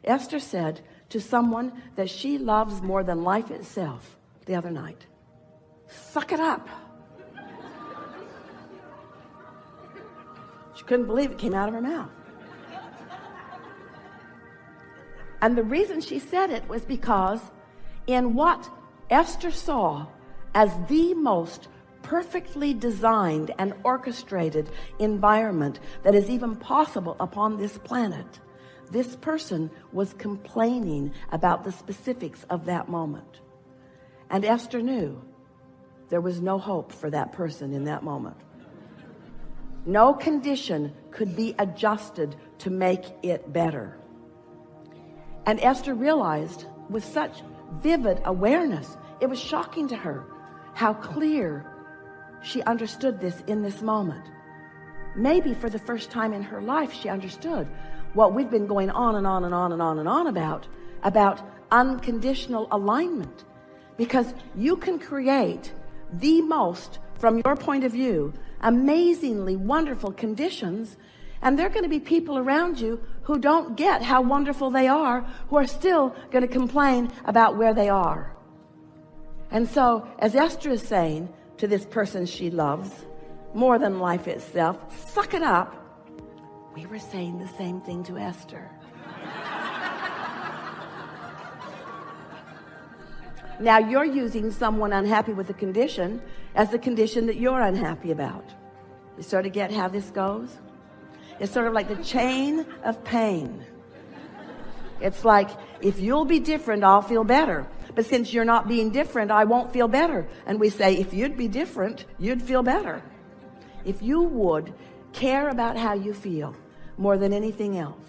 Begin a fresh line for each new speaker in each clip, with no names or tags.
Esther said to someone that she loves more than life itself the other night, suck it up. She couldn't believe it came out of her mouth. And the reason she said it was because in what Esther saw as the most perfectly designed and orchestrated environment that is even possible upon this planet, this person was complaining about the specifics of that moment. And Esther knew there was no hope for that person in that moment. No condition could be adjusted to make it better. And Esther realized with such vivid awareness, it was shocking to her how clear she understood this in this moment. Maybe for the first time in her life, she understood what we've been going on and on and on and on and on about unconditional alignment. Because you can create the most, from your point of view, amazingly wonderful conditions, and there are going to be people around you who don't get how wonderful they are, who are still going to complain about where they are. And so, as Esther is saying to this person she loves more than life itself, suck it up, we were saying the same thing to Esther. Now you're using someone unhappy with a condition as the condition that you're unhappy about. You sort of get how this goes? It's sort of like the chain of pain. It's like, if you'll be different, I'll feel better. But since you're not being different, I won't feel better. And we say, if you'd be different, you'd feel better. If you would care about how you feel more than anything else.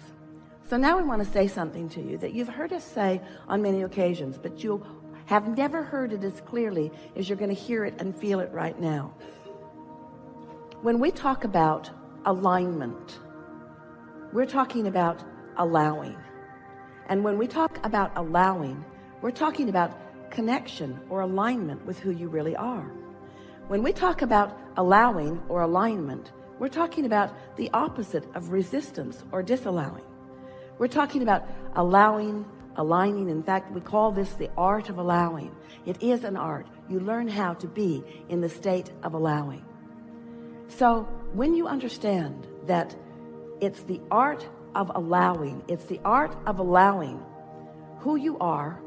So now we want to say something to you that you've heard us say on many occasions, but you have never heard it as clearly as you're going to hear it and feel it right now. When we talk about alignment, we're talking about allowing. And when we talk about allowing, we're talking about connection or alignment with who you really are. When we talk about allowing or alignment, we're talking about the opposite of resistance or disallowing. We're talking about allowing, aligning. In fact, we call this the art of allowing. It is an art. You learn how to be in the state of allowing. So when you understand that it's the art of allowing, it's the art of allowing who you are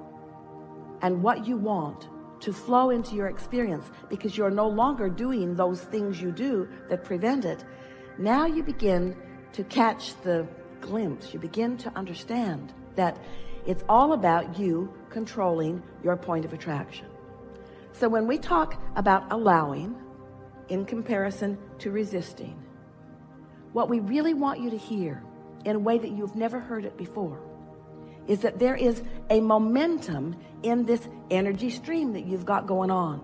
and what you want to flow into your experience, because you're no longer doing those things you do that prevent it. Now you begin to catch the glimpse. You begin to understand that it's all about you controlling your point of attraction. So when we talk about allowing in comparison to resisting, what we really want you to hear in a way that you've never heard it before is that there is a momentum in this energy stream that you've got going on.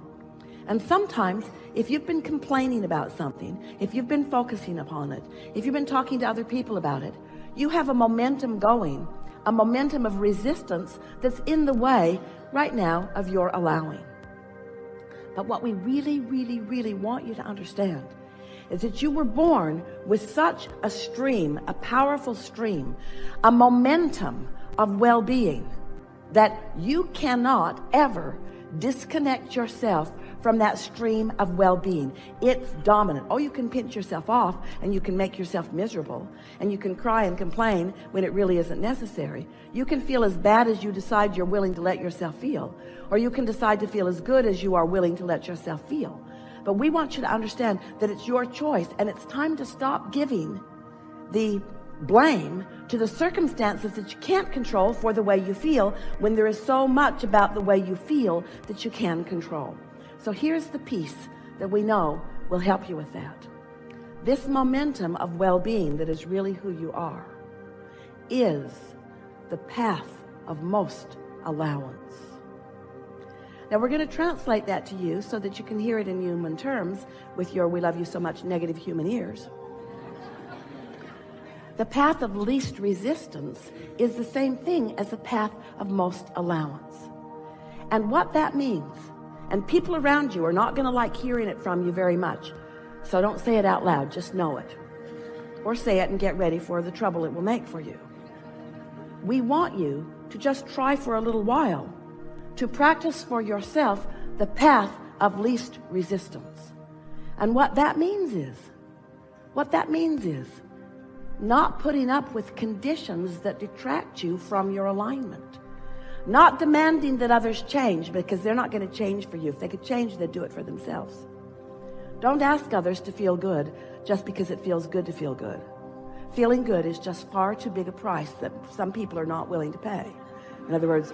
And sometimes if you've been complaining about something, if you've been focusing upon it, if you've been talking to other people about it, you have a momentum going, a momentum of resistance that's in the way right now of your allowing. But what we really, really, really want you to understand is that you were born with such a stream, a powerful stream, a momentum of well-being, that you cannot ever disconnect yourself from that stream of well-being. It's dominant. Oh, you can pinch yourself off and you can make yourself miserable and you can cry and complain when it really isn't necessary. You can feel as bad as you decide you're willing to let yourself feel, or you can decide to feel as good as you are willing to let yourself feel. But we want you to understand that it's your choice, and it's time to stop giving the blame to the circumstances that you can't control for the way you feel, when there is so much about the way you feel that you can control. So here's the piece that we know will help you with that. This momentum of well-being that is really who you are is the path of most allowance. Now we're going to translate that to you so that you can hear it in human terms with your "we love you so much" negative human ears. The path of least resistance is the same thing as the path of most allowance. And what that means, and people around you are not going to like hearing it from you very much, so don't say it out loud, just know it. Or say it and get ready for the trouble it will make for you. we want you to just try for a little while to practice for yourself the path of least resistance. And what that means is not putting up with conditions that detract you from your alignment. Not demanding that others change, because they're not going to change for you. If they could change, they'd do it for themselves. Don't ask others to feel good just because it feels good to feel good. Feeling good is just far too big a price that some people are not willing to pay. In other words,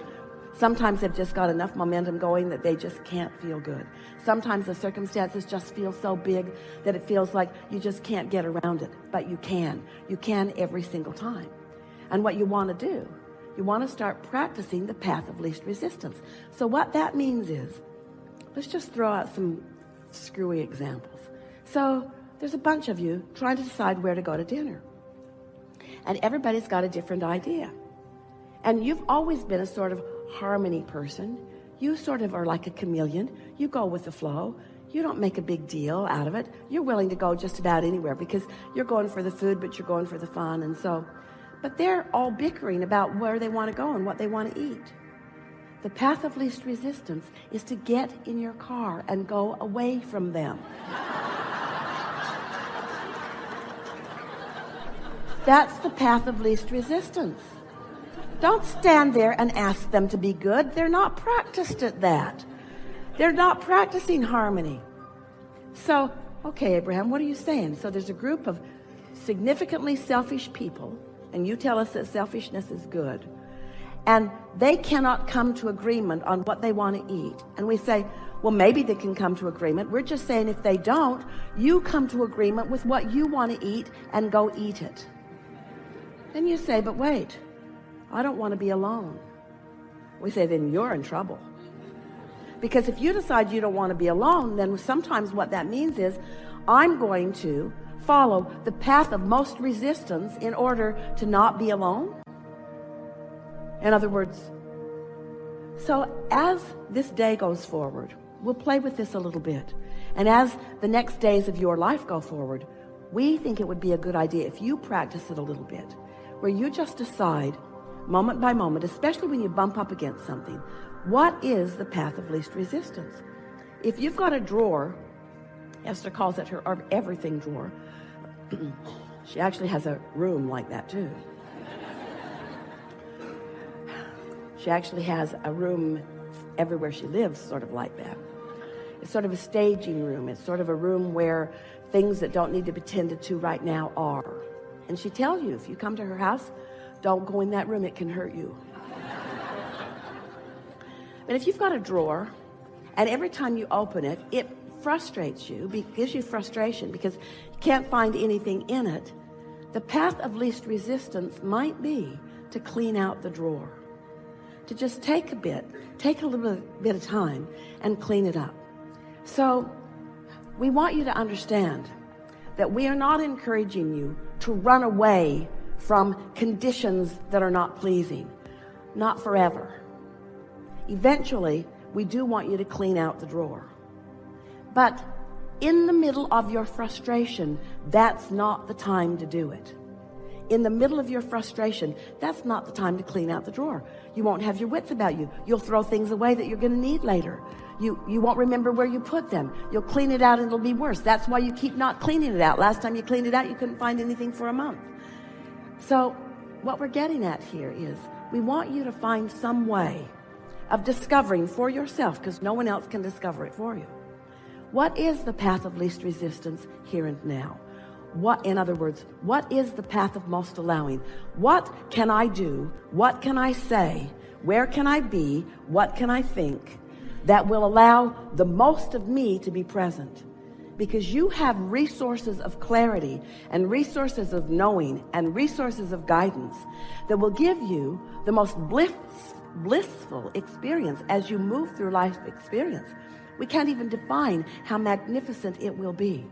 sometimes they've just got enough momentum going that they just can't feel good. Sometimes the circumstances just feel so big that it feels like you just can't get around it. But you can. You can every single time. And what you want to do, you want to start practicing the path of least resistance. So what that means is, let's just throw out some screwy examples. So there's a bunch of you trying to decide where to go to dinner. And everybody's got a different idea. And you've always been a sort of harmony person. You sort of are like a chameleon. You go with the flow. You don't make a big deal out of it. You're willing to go just about anywhere because you're going for the food, but you're going for the fun. And so, but they're all bickering about where they want to go and what they want to eat. The path of least resistance is to get in your car and go away from them. That's the path of least resistance. Don't stand there and ask them to be good. They're not practiced at that. They're not practicing harmony. So, okay, Abraham, what are you saying? So there's a group of significantly selfish people, and you tell us that selfishness is good, and they cannot come to agreement on what they want to eat. And we say, well, maybe they can come to agreement. We're just saying if they don't, you come to agreement with what you want to eat and go eat it. Then you say, but wait, I don't want to be alone. We say, then you're in trouble. Because if you decide you don't want to be alone, then sometimes what that means is I'm going to follow the path of most resistance in order to not be alone. In other words, so as this day goes forward, we'll play with this a little bit. And as the next days of your life go forward, we think it would be a good idea if you practice it a little bit, where you just decide moment by moment, especially when you bump up against something, what is the path of least resistance? If you've got a drawer, Esther calls it her everything drawer. She actually has a room like that too. She actually has a room everywhere she lives, sort of like that. It's sort of a staging room. It's sort of a room where things that don't need to be tended to right now are. And she tells you, if you come to her house, don't go in that room, it can hurt you. But if you've got a drawer, and every time you open it, it frustrates you, gives you frustration because you can't find anything in it, the path of least resistance might be to clean out the drawer. To just take a little bit of time and clean it up. So we want you to understand that we are not encouraging you to run away from conditions that are not pleasing. Not forever. Eventually, we do want you to clean out the drawer. But in the middle of your frustration, that's not the time to do it. In the middle of your frustration, that's not the time to clean out the drawer. You won't have your wits about you. You'll throw things away that you're going to need later. You won't remember where you put them. You'll clean it out and it'll be worse. That's why you keep not cleaning it out. Last time you cleaned it out, you couldn't find anything for a month. So what we're getting at here is we want you to find some way of discovering for yourself, because no one else can discover it for you. What is the path of least resistance here and now? What, in other words, what is the path of most allowing? What can I do? What can I say? Where can I be? What can I think that will allow the most of me to be present? Because you have resources of clarity and resources of knowing and resources of guidance that will give you the most blissful experience as you move through life experience. We can't even define how magnificent it will be.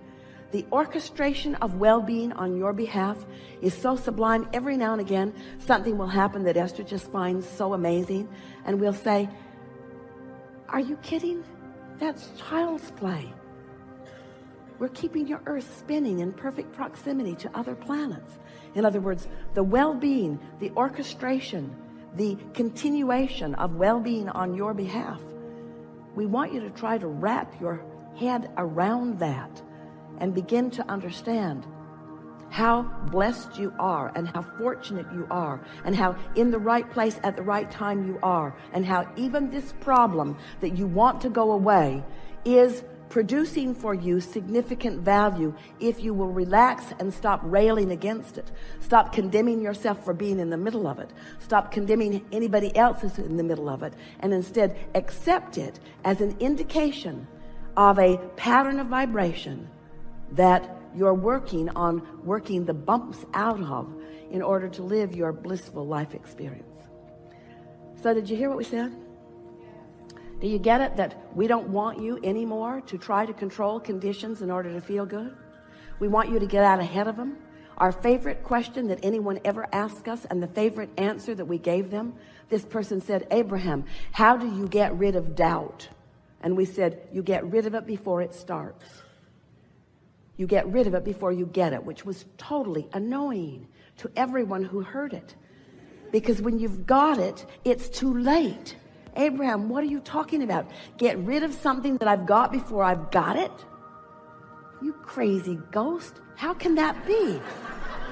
The orchestration of well-being on your behalf is so sublime. Every now and again, something will happen that Esther just finds so amazing. And we'll say, are you kidding? That's child's play. We're keeping your earth spinning in perfect proximity to other planets. In other words, the well-being, the orchestration, the continuation of well-being on your behalf. We want you to try to wrap your head around that and begin to understand how blessed you are and how fortunate you are and how in the right place at the right time you are, and how even this problem that you want to go away is producing for you significant value if you will relax and stop railing against it. Stop condemning yourself for being in the middle of it. Stop condemning anybody else who's in the middle of it, and instead accept it as an indication of a pattern of vibration that you're working the bumps out of in order to live your blissful life experience. So did you hear what we said? Do you get it that we don't want you anymore to try to control conditions in order to feel good? We want you to get out ahead of them. Our favorite question that anyone ever asked us, and the favorite answer that we gave them, this person said, Abraham, how do you get rid of doubt? And we said, you get rid of it before it starts. You get rid of it before you get it, which was totally annoying to everyone who heard it. Because when you've got it, it's too late. Abraham, what are you talking about? Get rid of something that I've got before I've got it? You crazy ghost. How can that be?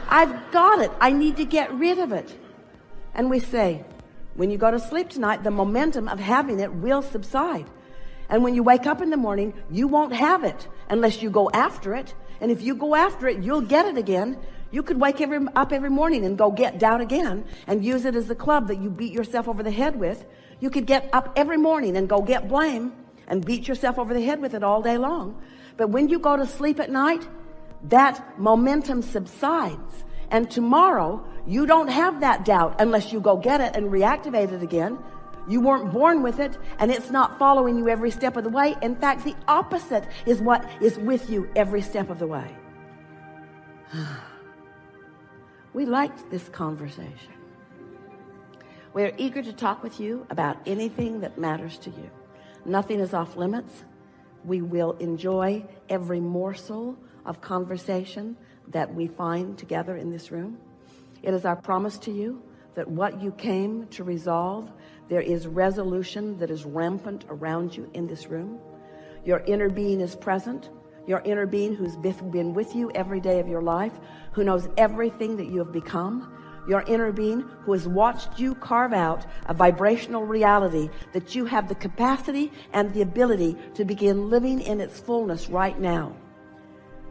I've got it. I need to get rid of it. And we say, when you go to sleep tonight, the momentum of having it will subside. And when you wake up in the morning, you won't have it unless you go after it. And if you go after it, you'll get it again. You could wake up every morning and go get down again and use it as the club that you beat yourself over the head with. You could get up every morning and go get blame and beat yourself over the head with it all day long. But when you go to sleep at night, that momentum subsides. And tomorrow, you don't have that doubt unless you go get it and reactivate it again. You weren't born with it, and it's not following you every step of the way. In fact, the opposite is what is with you every step of the way. We liked this conversation. We're eager to talk with you about anything that matters to you. Nothing is off limits. We will enjoy every morsel of conversation that we find together in this room. It is our promise to you that what you came to resolve, there is resolution that is rampant around you in this room. Your inner being is present. Your inner being who's been with you every day of your life, who knows everything that you have become. Your inner being who has watched you carve out a vibrational reality that you have the capacity and the ability to begin living in its fullness right now.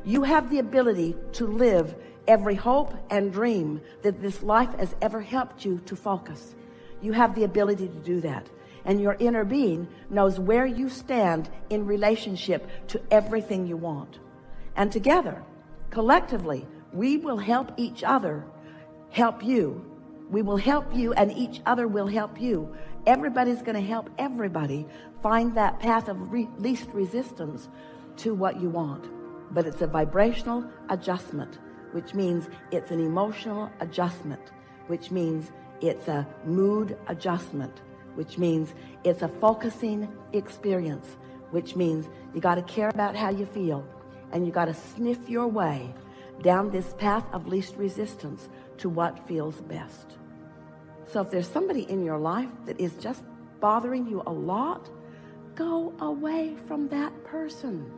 You have the ability to live every hope and dream that this life has ever helped you to focus. You have the ability to do that. And your inner being knows where you stand in relationship to everything you want. And together, collectively, we will help each other help you. We will help you, and each other will help you. Everybody's going to help everybody find that path of least resistance to what you want. But it's a vibrational adjustment, which means it's an emotional adjustment, which means it's a mood adjustment, which means it's a focusing experience, which means you got to care about how you feel, and you got to sniff your way down this path of least resistance to what feels best. So if there's somebody in your life that is just bothering you a lot, go away from that person.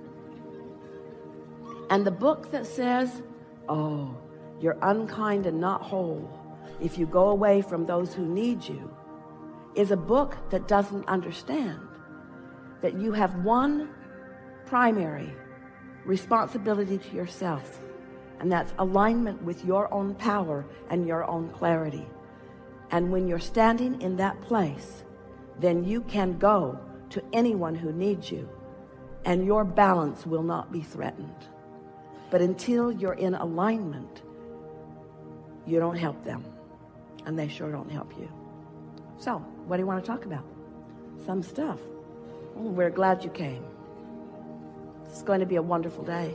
And the book that says, oh, you're unkind and not whole if you go away from those who need you, is a book that doesn't understand that you have one primary responsibility to yourself, and that's alignment with your own power and your own clarity. And when you're standing in that place, then you can go to anyone who needs you, and your balance will not be threatened. But until you're in alignment, you don't help them, and they sure don't help you. So, what do you want to talk about? Some stuff. Oh, we're glad you came. It's going to be a wonderful day.